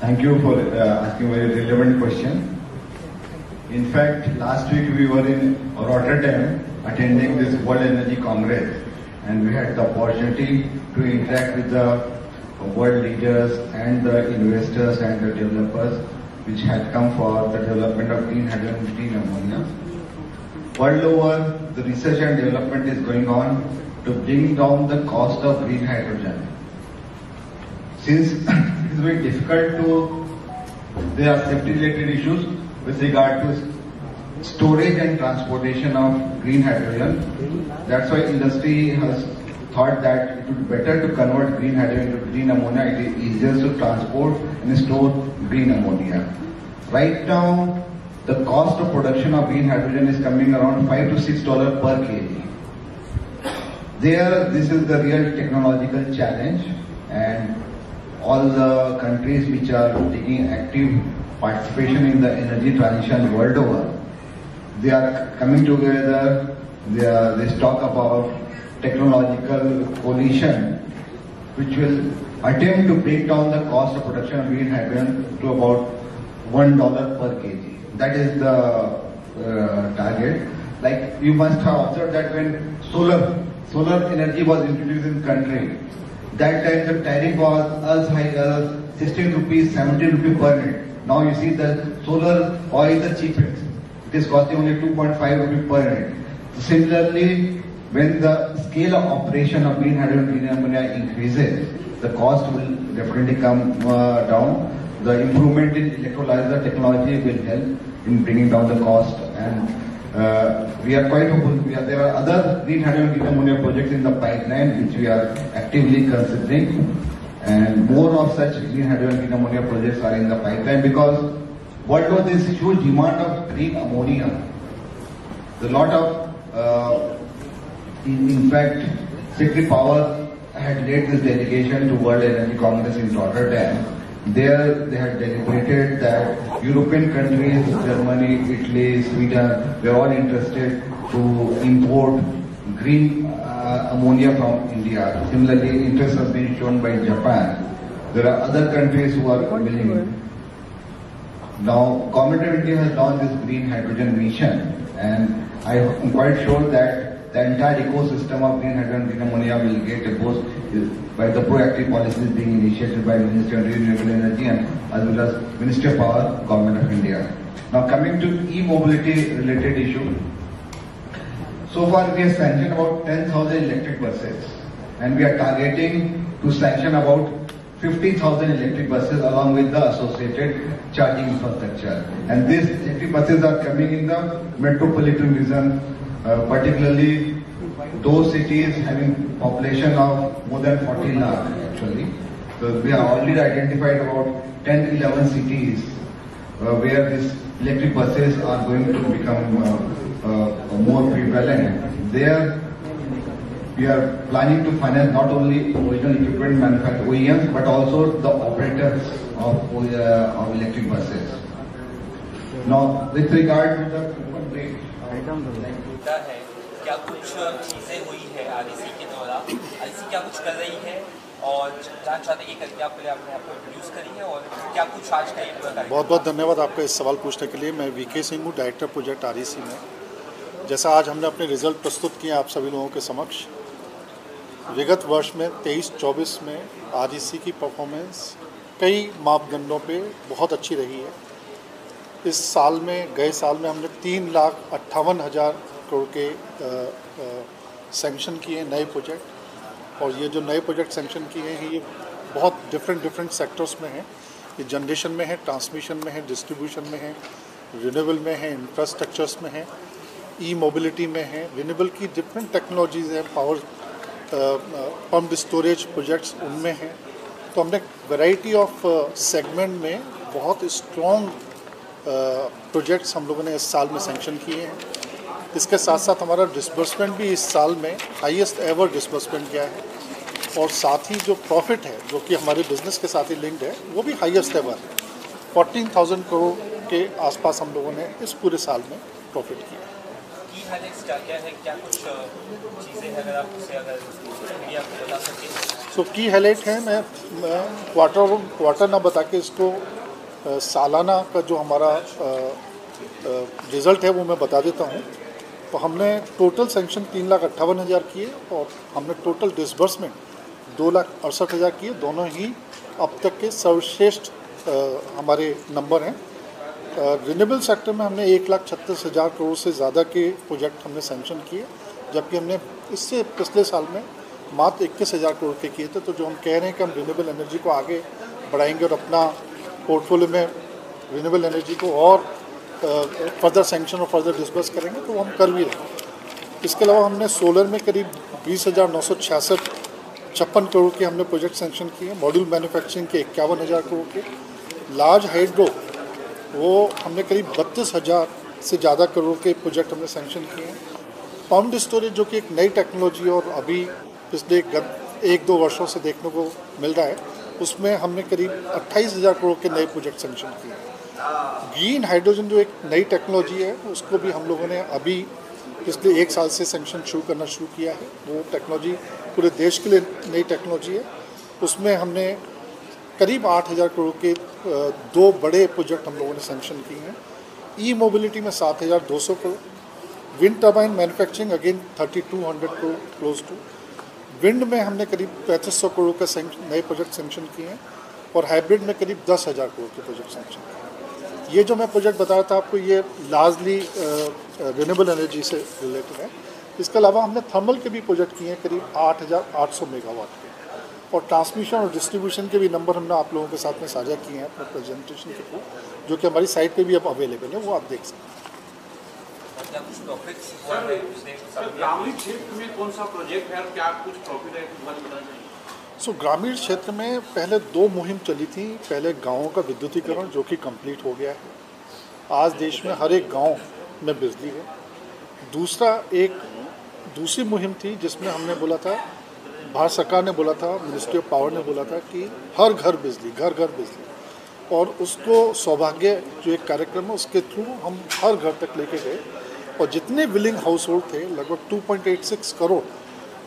Thank you for asking a very relevant question. In fact, last week we were in Rotterdam attending this World Energy Congress, and we had the opportunity to interact with the world leaders and the investors and the developers which had come for the development of green hydrogen and green ammonia. World over, the research and development is going on to bring down the cost of green hydrogen. Since it is very difficult there are safety related issues with regard to storage and transportation of green hydrogen. That's why industry has thought that it would be better to convert green hydrogen to green ammonia. It is easier to transport and store green ammonia. Right now, the cost of production of green hydrogen is coming around $5 to $6 per kg. This is the real technological challenge, and all the countries which are taking active participation in the energy transition world over, they are coming together, they talk about technological coalition which will attempt to break down the cost of production of green hydrogen to about $1 per kg. That is the target. Like you must have observed that when solar energy was introduced in the country, that time the tariff was as high as 16 rupees, 17 rupees per unit. Now you see the solar oil is the cheapest. It is costing only 2.5 rupees per unit. Similarly, when the scale of operation of green hydrogen and green ammonia increases, the cost will definitely come down. The improvement in electrolyzer technology will help in bringing down the cost, and we are quite hopeful. There are other green hydrogen and green ammonia projects in the pipeline which we are actively considering, and more of such green hydrogen and green ammonia projects are in the pipeline because what was this huge demand of green ammonia? A lot of, in fact, Secretary Power had led this delegation to World Energy Congress in Rotterdam. There they had deliberated that European countries, Germany, Italy, Sweden, they are all interested to import green ammonia from India. Similarly, interest has been shown by Japan. There are other countries who are willing. Now, Government of India has launched this green hydrogen mission, and I am quite sure that the entire ecosystem of green hydrogen and green ammonia will get a boost by the proactive policies being initiated by Ministry of Renewable Energy and as well as Ministry of Power, Government of India. Now coming to e-mobility related issue. So far we have sanctioned about 10,000 electric buses, and we are targeting to sanction about 50,000 electric buses along with the associated charging infrastructure. And these electric buses are coming in the metropolitan region, particularly those cities having population of more than 40 lakh actually. So we have already identified about 10-11 cities where these electric buses are going to become more prevalent. There we are planning to finance not only original equipment manufacturer OEMs but also the operators of electric buses. Now with regard to the coupon rate, क्या कुछ चीजें हुई है REC के दौरान, REC क्या कुछ कर रही है और जानना चाहते हैं कि क्या पहले आपने आपको इंट्रोड्यूस करी है और क्या कुछ आज का ये बहुत बहुत धन्यवाद आपका इस सवाल पूछने के लिए। मैं वीके सिंह हूँ, डायरेक्टर प्रोजेक्ट आरईसी में। जैसा आज हमने अपने रिजल्ट प्रस्तुत किए आप सभी लोगों के समक्ष, विगत वर्ष में 23-24 में आरईसी की परफॉर्मेंस कई मापदंडों पे बहुत अच्छी रही है। इस साल में, गए साल में हमने 3,58,000 करोड़ के सैंक्शन किए नए प्रोजेक्ट, और ये जो नए प्रोजेक्ट सैंक्शन किए हैं ये बहुत डिफरेंट सेक्टर्स में हैं। ये जनरेशन में है, ट्रांसमिशन में है, डिस्ट्रीब्यूशन में है, रिन्यूएबल में है, इंफ्रास्ट्रक्चर्स में है, ई मोबिलिटी में है, रिन्यूएबल की डिफरेंट टेक्नोलॉजीज़ हैं, पावर पम्प स्टोरेज प्रोजेक्ट्स उनमें हैं। तो हमने वैरायटी ऑफ सेगमेंट में बहुत स्ट्रॉन्ग प्रोजेक्ट्स हम लोगों ने इस साल में सैंक्शन किए हैं। इसके साथ साथ हमारा डिसबर्समेंट भी इस साल में हाईएस्ट एवर डिसबर्समेंट किया है, और साथ ही जो प्रॉफिट है जो कि हमारे बिजनेस के साथ ही लिंक्ड है वो भी हाईएस्ट एवर है। 14,000 करोड़ के आसपास हम लोगों ने इस पूरे साल में प्रॉफिट किया है। सो की हाईलाइट है, मैं क्वार्टर ना बता के इसको सालाना का जो हमारा रिज़ल्ट है वो मैं बता देता हूँ। तो हमने टोटल सेंक्शन 3,58,000 किए और हमने टोटल डिसबर्समेंट 2,68,000 किए। दोनों ही अब तक के सर्वश्रेष्ठ हमारे नंबर हैं। रिन्यूएबल सेक्टर में हमने 1,36,000 करोड़ से ज़्यादा के प्रोजेक्ट हमने सेंक्शन किए, जबकि हमने इससे पिछले साल में मात्र 21,000 करोड़ के किए थे। तो जो हम कह रहे हैं कि हम रिन्यूएबल एनर्जी को आगे बढ़ाएंगे और अपना पोर्टफोलियो में रिन्यूएबल एनर्जी को और फर्दर सेंक्शन और फर्दर डिस्बर्स करेंगे, तो वो हम कर भी रहे हैं। इसके अलावा हमने सोलर में करीब 20,956 करोड़ के हमने प्रोजेक्ट सेंक्शन किए। मॉड्यूल मैन्युफैक्चरिंग के 51,000 करोड़ के। लार्ज हाइड्रो वो हमने करीब 32,000 से ज़्यादा करोड़ के प्रोजेक्ट हमने सेंक्शन किए हैं। पम्प्ड स्टोरेज जो कि एक नई टेक्नोलॉजी और अभी पिछले 1-2 वर्षों से देखने को मिल रहा है, उसमें हमने करीब 28,000 करोड़ के नए प्रोजेक्ट सेंक्शन किए हैं। ग्रीन हाइड्रोजन जो एक नई टेक्नोलॉजी है, उसको भी हम लोगों ने अभी पिछले 1 साल से सेंक्शन करना शुरू किया है। वो टेक्नोलॉजी पूरे देश के लिए नई टेक्नोलॉजी है। उसमें हमने करीब 8,000 करोड़ के 2 बड़े प्रोजेक्ट हम लोगों ने सेंक्शन किए हैं। ई मोबिलिटी में 7,200 crore. Wind turbine manufacturing again 3,200 crore close to. Wind में हमने करीब 3,500 करोड़ का नए प्रोजेक्ट सेंक्शन किए हैं और हाइब्रिड में करीब 10,000 करोड़ के प्रोजेक्ट सेंक्शन किए हैं। ये जो मैं प्रोजेक्ट बता रहा था आपको, ये लार्जली रिन्यूएबल एनर्जी से रिलेटेड है। इसके अलावा हमने थर्मल के भी प्रोजेक्ट किए हैं करीब 8,800 मेगावाट के, और ट्रांसमिशन और डिस्ट्रीब्यूशन के भी नंबर हमने आप लोगों के साथ में साझा किए हैं अपने प्रेजेंटेशन के थ्रू, जो कि हमारी साइट पे भी अब अवेलेबल है, वो आप देख सकते हैं। ग्रामीण क्षेत्र में कौन सा प्रोजेक्ट है और क्या कुछ प्रॉफिट है, बताना चाहिए। ग्रामीण क्षेत्र में पहले 2 मुहिम चली थी। पहले गाँवों का विद्युतीकरण जो कि कंप्लीट हो गया है। आज देश में हर एक गाँव में बिजली है। दूसरी मुहिम थी जिसमें हमने बोला था, भारत सरकार ने बोला था, मिनिस्ट्री ऑफ पावर ने बोला था कि हर घर बिजली, घर घर बिजली, और उसको सौभाग्य जो एक कार्यक्रम है उसके थ्रू हम हर घर तक लेके गए, और जितने विलिंग हाउस होल्ड थे लगभग 2.86 करोड़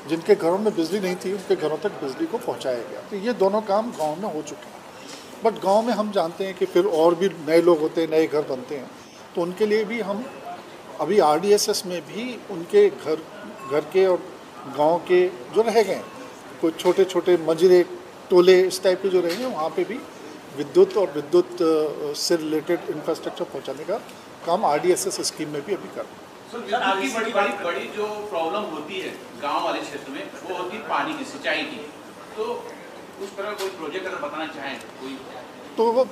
जिनके घरों में बिजली नहीं थी, उनके घरों तक बिजली को पहुंचाया गया। तो ये दोनों काम गांव में हो चुके हैं। बट गांव में हम जानते हैं कि फिर और भी नए लोग होते हैं, नए घर बनते हैं, तो उनके लिए भी हम अभी RDSS में भी उनके घर के और गांव के जो रह गए, कोई छोटे छोटे मजरे टोले इस टाइप के जो रहे हैं, वहाँ पे भी विद्युत और विद्युत से रिलेटेड इंफ्रास्ट्रक्चर पहुँचाने का काम RDSS स्कीम में भी अभी कर रहे हैं। आपकी बड़ी जो प्रॉब्लम होती है गांव वाले क्षेत्र में, वो होती है पानी की, सिंचाई की। तो उस तरह कोई प्रोजेक्ट अगर बताना चाहें कोई, तो वो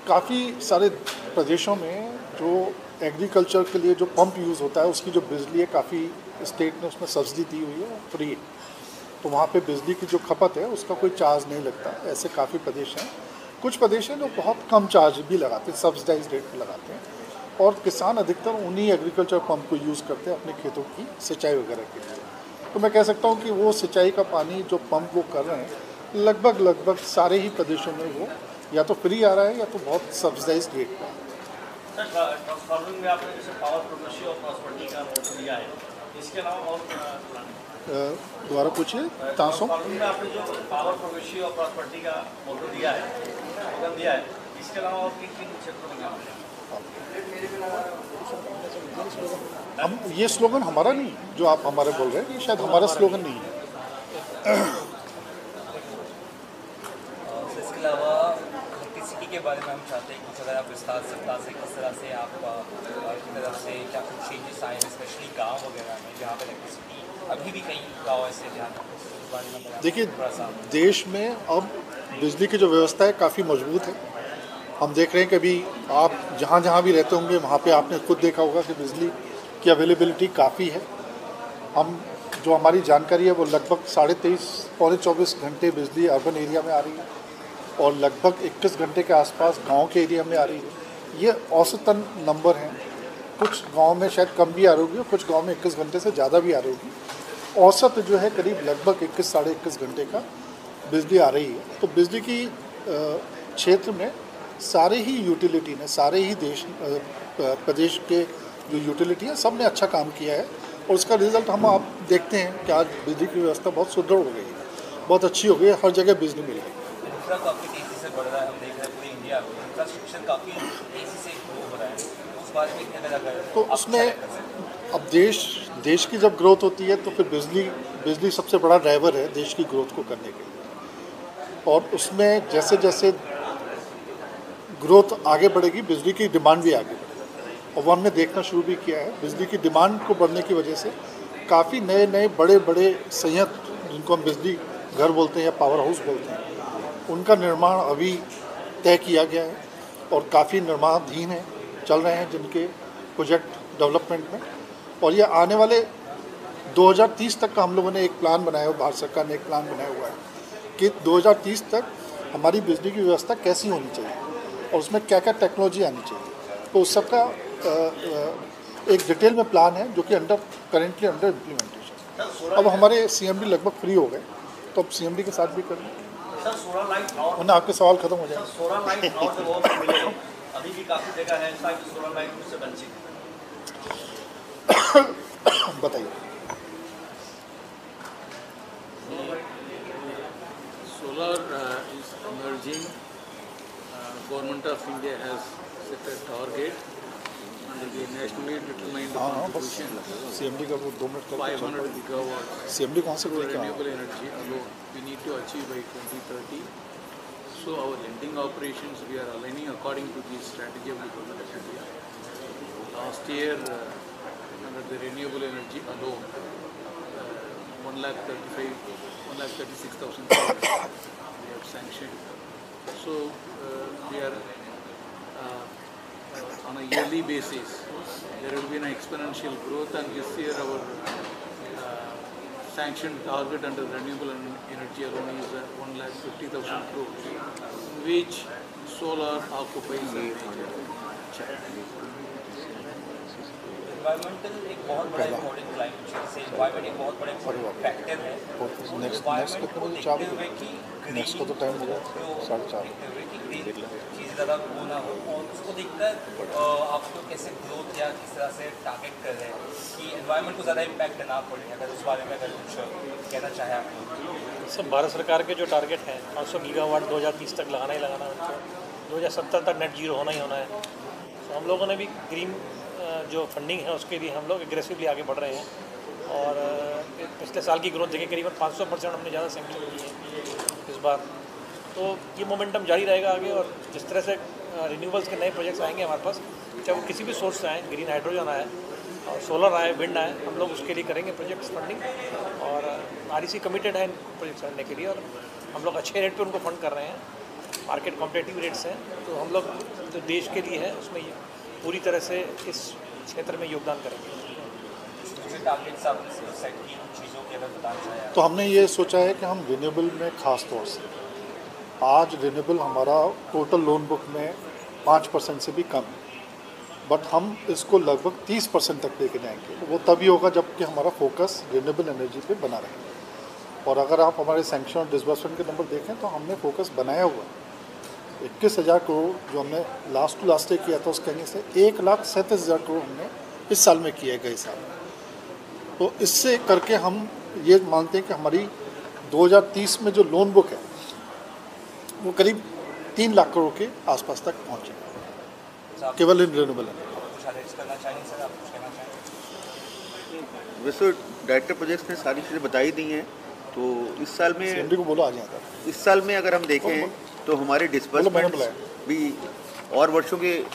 काफ़ी सारे प्रदेशों में जो एग्रीकल्चर के लिए जो पंप यूज़ होता है, उसकी जो बिजली है काफ़ी स्टेट ने उसमें सब्सिडी दी हुई है, फ्री है। तो वहाँ पे बिजली की जो खपत है उसका कोई चार्ज नहीं लगता। ऐसे काफ़ी प्रदेश हैं। कुछ प्रदेश हैं जो बहुत कम चार्ज भी लगाते हैं, सब्सिडाइज रेट पर लगाते हैं, और किसान अधिकतर उन्हीं एग्रीकल्चर पंप को यूज़ करते हैं अपने खेतों की सिंचाई वगैरह के लिए। तो मैं कह सकता हूँ कि वो सिंचाई का पानी जो पंप वो कर रहे हैं, लगभग सारे ही प्रदेशों में वो या तो फ्री आ रहा है या तो बहुत सब्सिडाइज रेट पर। ट्रांसफार्मर में आपने जैसे पावर प्रोग्रेसिव और प्रॉस्पेरिटी का मॉडल दिया है, इसके अलावा और दोबारा पूछिए। ट्रांसफार्मर में आपने जो पावर प्रोग्रेसिव और प्रॉस्पेरिटी का मॉडल दिया है, इसके अलावा और किन किन क्षेत्रों में काम है? हम ये स्लोगन हमारा नहीं, जो आप हमारे बोल रहे हैं, ये शायद हमारा स्लोगन नहीं है। इसके अलावा इलेक्ट्रिसिटी के बारे में हम चाहते हैं कुछ अगर आप विस्तार से बता सें, किस तरह से आप की तरफ से क्या कुछ चेंजेस आए हैं, स्पेशली गाँव वगैरह में जहाँ पर इलेक्ट्रिसिटी अभी भी कई गाँव ऐसे ध्यान। देखिए, देश में अब बिजली की जो व्यवस्था है काफ़ी मजबूत है। हम देख रहे हैं कि अभी आप जहाँ भी रहते होंगे वहाँ पे आपने खुद देखा होगा कि बिजली की अवेलेबिलिटी काफ़ी है। हम जो हमारी जानकारी है वो लगभग 23.5 पौने 24 घंटे बिजली अर्बन एरिया में आ रही है और लगभग 21 घंटे के आसपास गांव के एरिया में आ रही है। ये औसतन नंबर हैं। कुछ गांव में शायद कम भी आ रही होगी और कुछ गांव में 21 घंटे से ज़्यादा भी आ रही होगी। औसत जो है करीब लगभग 21 साढ़े 21 घंटे का बिजली आ रही है। तो बिजली की क्षेत्र में सारे ही यूटिलिटी ने, सारे ही प्रदेश के जो यूटिलिटी है सब ने अच्छा काम किया है और उसका रिजल्ट हम आप देखते हैं कि आज बिजली की व्यवस्था बहुत सुदृढ़ हो गई है, बहुत अच्छी हो गई है, हर जगह बिजली मिल गई है। दूसरा काफ़ी तेज़ी से बढ़ रहा है, हम देख रहे हैं पूरे इंडिया में इंफ्रास्ट्रक्चर काफ़ी तेज़ी से ग्रो हो रहा है, तो उस बारे में क्या अगर तो उसमें अब देश की जब ग्रोथ होती है तो फिर बिजली सबसे बड़ा ड्राइवर है देश की ग्रोथ को करने के लिए। और उसमें जैसे जैसे ग्रोथ आगे बढ़ेगी बिजली की डिमांड भी आगे बढ़ेगी। और वो हमने देखना शुरू भी किया है, बिजली की डिमांड को बढ़ने की वजह से काफ़ी नए नए बड़े बड़े संयंत्र, जिनको हम बिजली घर बोलते हैं या पावर हाउस बोलते हैं, उनका निर्माण अभी तय किया गया है और काफ़ी निर्माणाधीन है, चल रहे हैं जिनके प्रोजेक्ट डेवलपमेंट में। और ये आने वाले 2030 तक का हम लोगों ने एक प्लान बनाया हुआ, भारत सरकार ने एक प्लान बनाया हुआ है कि 2030 तक हमारी बिजली की व्यवस्था कैसी होनी चाहिए और उसमें क्या क्या टेक्नोलॉजी आनी चाहिए। तो उस सबका एक डिटेल में प्लान है जो कि करेंटली अंडर इम्प्लीमेंटेशन। अब हमारे सीएमडी लगभग फ्री हो गए, तो अब सीएमडी के साथ भी करें। सर सोलर लाइट नाउ, उन्हें आपके सवाल खत्म हो जाए। सोलर लाइट नाउ जब वो मिले, अभी भी काफ़ी जगह है ऐसा कि सोलर लाइट उससे वंचित है। बताइए। Solar is emerging. Government of India has set a target under the nationally determined contribution. CMD का वो 2 मिनट 500 gigawatts सीएमडी कौन से for बोल रहा renewable energy alone. We need to achieve by 2030. So our lending operations we are aligning according to the strategy of the government of India. Last year, under the renewable energy alone, 1,36,000 crores we have sanctioned. So we are on a yearly basis. There will be an exponential growth, and this year our sanctioned target under renewable energy alone is 1,50,000 crores, which solar occupies a major chunk. Environmental एक बहुत बड़ा important climate change से environment एक बहुत बड़ा factor है। Environment को देखते हुए कि नेक्स्ट को तो टाइम दिया 4:30 देखते हुए कि ग्रीन चीज़ें ज़्यादा वो ना हो, और उसको देखकर आप लोग कैसे ग्रोथ या किस तरह से टारगेट कर रहे हैं कि एनवायरमेंट को ज़्यादा इम्पैक्ट ना पड़े, अगर उस बारे में अगर कुछ कहना चाहें आप लोग। सब भारत सरकार के जो टारगेट है 500 गीगावाट 2030 तक लगाना ही लगाना है, उनको 2070 तक नेट जीरो होना ही होना है। तो हम लोगों ने भी ग्रीन जो फंडिंग है उसके लिए हम लोग एग्रेसिवली आगे बढ़ रहे हैं और पिछले साल की ग्रोथ देखिए करीबन 500% हमने ज़्यादा सैंक्शन की है इस बार। तो ये मोमेंटम जारी रहेगा आगे, और जिस तरह से रिन्यूएबल्स के नए प्रोजेक्ट्स आएंगे हमारे पास, चाहे वो किसी भी सोर्स से आए, ग्रीन हाइड्रोजन आए और सोलर आए, विंड आए, हम लोग उसके लिए करेंगे प्रोजेक्ट्स फंडिंग। और REC कमिटेड है इन प्रोजेक्ट्स करने के लिए और हम लोग अच्छे रेट पे उनको फंड कर रहे हैं, मार्केट कॉम्पिटिटिव रेट्स हैं। तो हम लोग जो देश के लिए है उसमें पूरी तरह से इस क्षेत्र में योगदान करेंगे। तो हमने ये सोचा है कि हम रिन्यूएबल में ख़ास तौर से, आज रिन्यूएबल हमारा टोटल लोन बुक में 5% से भी कम है, बट हम इसको लगभग 30% तक लेके जाएंगे। वो तभी होगा जबकि हमारा फोकस रिन्यूएबल एनर्जी पे बना रहे। और अगर आप हमारे सैंक्शन और डिसबर्समेंट के नंबर देखें तो हमने फोकस बनाया हुआ 21,000 करोड़ जो हमने लास्ट टू लास्ट ईयर किया था, उसके आगे से 1,37,000 करोड़ हमने इस साल में किया है, गए साल में। तो इससे करके हम ये मानते हैं कि हमारी 2030 में जो लोन बुक है वो करीब 3 लाख करोड़ के आसपास तक पहुँचे, केवल इन रिन्यूएबल है। वैसे डायरेक्टर प्रोजेक्ट्स ने सारी चीज़ें बताई दी हैं। तो इस साल में सीएमडी को बोलो आ जाएगा। इस साल में अगर हम देखें तो हमारे डिस्बर्समेंट भी और वर्षों के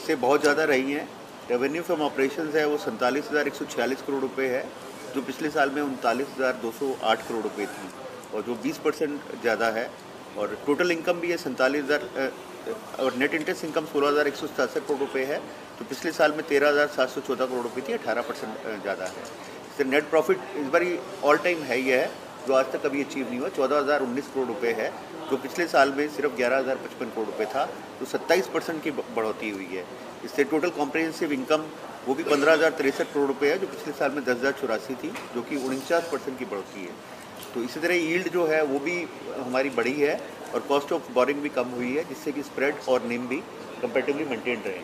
से बहुत ज़्यादा रही हैं। रेवेन्यू फ्रॉम ऑपरेशंस है वो 47,146 करोड़ रुपए है, जो पिछले साल में 39,208 करोड़ रुपए थी, और जो 20% ज़्यादा है। और टोटल इनकम भी है 47,000, और नेट इंटरेस्ट इनकम 16,167 करोड़ रुपए है, तो पिछले साल में 13,714 करोड़ रुपए थी, 18% ज़्यादा है। इससे नेट प्रॉफिट इस बार ऑल टाइम है ही है, जो आज तक कभी अचीव नहीं हुआ, 14,019 करोड़ रुपए है, जो पिछले साल में सिर्फ 11,055 करोड़ रुपए था, तो 27% की बढ़ोतरी हुई है। इससे टोटल कॉम्प्रिहेंसिव इनकम वो भी 15,063 करोड़ रुपए है, जो पिछले साल में 10,084 थी, जो कि 49% की बढ़ोतरी है। तो इसी तरह यील्ड जो है वो भी हमारी बढ़ी है और कॉस्ट ऑफ बोरिंग भी कम हुई है, जिससे कि स्प्रेड और निम भी कंपैरेटिवली मेंटेन रहे।